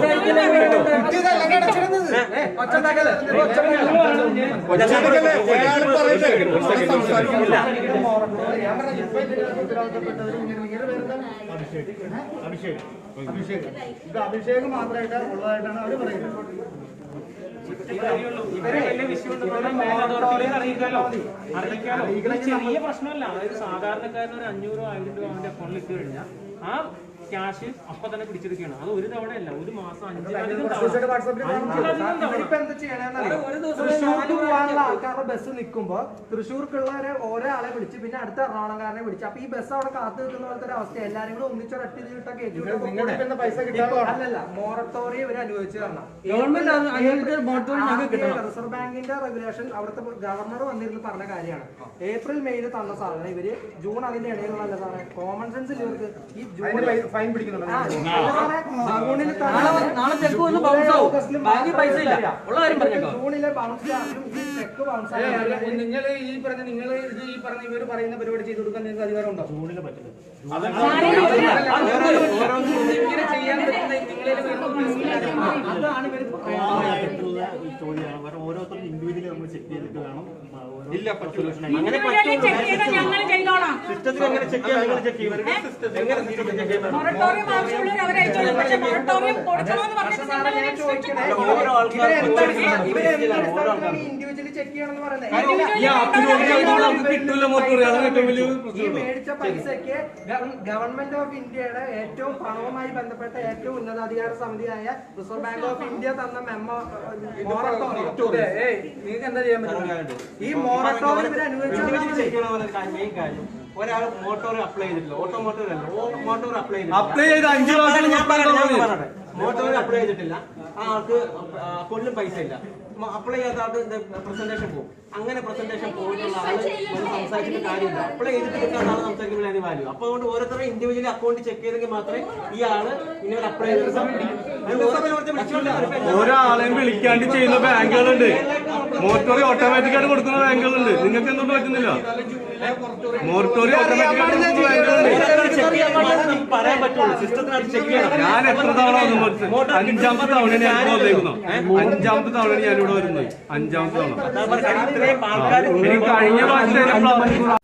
ഇത് അഭിഷേകം മാത്രമായിട്ട് ഉള്ളതായിട്ടാണ് അവർ പറയുന്നത്. ചെറിയ പ്രശ്നമല്ല. അതായത് സാധാരണക്കാരന് ഒരു 500 1000 രൂപ അവന്റെ അക്കൗണ്ടിൽ ഇട്ട് കഴിഞ്ഞാൽ ആ ക്യാഷ് അപ്പൊ തന്നെ പിടിച്ചെടുക്കുകയാണ്. അത് ഒരു തവണയല്ല, ഒരു മാസം 5-ലധികം തവണ. ഇവരിപ്പോ എന്താ ചെയ്യണമെന്നറിയോ? തൃശ്ശൂർക്ക് പോകാനുള്ള ആൾക്കാരുടെ ബസ് നിൽക്കുമ്പോ തൃശ്ശൂർക്കുള്ളവരെ ഒരാളെ വിളിച്ച് പിന്നെ അടുത്ത എറണാകുളംകാരനെ വിളിച്ച് അപ്പൊ ഈ ബസ് അവിടെ കാത്തു നിൽക്കുന്ന പോലത്തെ ഒരു അവസ്ഥ. എല്ലാരും കൂടെ ഒന്നിച്ചൊരൊറ്റ ഇതിലിട്ടാ കയറ്റി പൈസ അല്ലല്ല, മൊറട്ടോറിയം ഇവർ അനുവദിച്ചു തരണം. റിസർവ് ബാങ്കിന്റെ റെഗുലേഷൻ അവിടുത്തെ ഗവർണർ വന്നിരുന്ന് പറഞ്ഞ കാര്യമാണ്. ഏപ്രിൽ മെയ്യിൽ തന്ന സാധനം ഇവര് ജൂൺ അതിന്റെ ഇടയിലുള്ള സാധനം. കോമൺ സെൻസിൽ ഇവർക്ക് ഈ ജൂണിൽ ഫൈൻ പിടിക്കുന്നുണ്ട്. ജൂണിലെ ബൗൺസ് ചാർജും ഈ ചെക്ക് ബൗൺസ് നിങ്ങൾ ഈ പറഞ്ഞ ഇവർ പറയുന്ന പരിപാടി ചെയ്തു കൊടുക്കാൻ നിങ്ങൾക്ക് അധികാരം ഉണ്ടോ? ജൂണിലെ പറ്റില്ല. ഇങ്ങനെ ചെയ്യാൻ പറ്റുന്ന അതാണ് ഇവർ ചോദ്യമാണ്. ഓരോരുത്തരും ഇൻഡിവിജ്വലി നമ്മൾ ചെക്ക് ചെയ്തിട്ട് വേണം. ഇല്ല, ഞങ്ങൾ ചെയ്തോളാം. സിസ്റ്റത്തിൽ എങ്ങനെ ചെക്ക് ചെയ്യാം? നിങ്ങൾ ചെക്ക് ചെയ്യും. മൊറട്ടോറിയം ആവശ്യമുള്ളവർ അവരയച്ചോളും. പക്ഷെ മൊറട്ടോറിയം കൊടുക്കണമെന്ന് പറഞ്ഞിട്ട് ഓരോ ആൾക്കാരും ഇൻഡിവിജ്വലി ചെക്ക് ചെയ്യണമെന്ന് പറയുന്നത്. ഈ മേടിച്ച പൈസക്ക് ഗവൺമെന്റ് ഓഫ് ഇന്ത്യയുടെ ഏറ്റവും പണവുമായി ബന്ധപ്പെട്ട ഏറ്റവും ഉന്നതാധികാര സമിതിയായ റിസർവ് ബാങ്ക് ഓഫ് ഇന്ത്യ തന്ന മെമ്മോ നിങ്ങൾക്ക് എന്താ ചെയ്യാൻ പറ്റും? ഈ മൊറട്ടോറിയം ഇവർ അനുവദിച്ചു. ഒരാൾ മോട്ടോർ അപ്ലൈ ചെയ്തിട്ടില്ല, ഓട്ടോമോട്ടോർ അല്ല, മോട്ടോർ അപ്ലൈ ചെയ്തിട്ടില്ല. അപ്ലൈ ചെയ്ത് 5 മാസം മോട്ടോർ അപ്ലൈ ചെയ്തിട്ടില്ല. ആ ആൾക്ക് അക്കൗണ്ടിലും പൈസ ഇല്ല. അപ്ലൈ ചെയ്യാത്ത ആൾക്ക് പ്രസന്റേഷൻ പോകും. അങ്ങനെ പ്രസന്റേഷൻ പോയിട്ടുള്ള ആള് സംസാരിച്ചിട്ട് കാര്യമില്ല. അപ്ലൈ ചെയ്തിട്ട് കിട്ടാത്ത ആള് സംസാരിക്കുമ്പോൾ അതിന് വാല്യൂ. അപ്പൊ അതുകൊണ്ട് ഓരോരുത്തരും ഇൻഡിവിജ്വലി അക്കൗണ്ട് ചെക്ക് ചെയ്തെങ്കിൽ മാത്രമേ ഈ ആള് ഇനി ഒരു അപ്ലൈ ചെയ്ത് ഒരാളെയും വിളിക്കാണ്ട് ചെയ്യുന്ന ബാങ്കുകളുണ്ട്. മോട്ടോറി ഓട്ടോമാറ്റിക് ആയിട്ട് കൊടുക്കുന്ന ബാങ്കുകളുണ്ട്. നിങ്ങൾക്ക് എന്തുകൊണ്ട് പറ്റുന്നില്ല? മോട്ടോറി ഓട്ടോമാറ്റിക് ആയിട്ട് കൊടുക്കുന്ന ബാങ്കുകളുണ്ട്. പറയാൻ പറ്റുള്ളൂ. സിസ്റ്റത്തിനകത്ത് ചെക്ക് ചെയ്യണം. ഞാൻ എത്ര തവണ വന്നു? 5ാമത്തെ തവണയാണ് ഞാൻ വന്നേക്കുന്നു. 5ാമത്തെ തവണയാണ് ഞാനിവിടെ വരുന്നത്. 5ാമത്തെ തവണ. ഇത്രയും ആൾക്കാർ കഴിഞ്ഞ പ്രാവശ്യം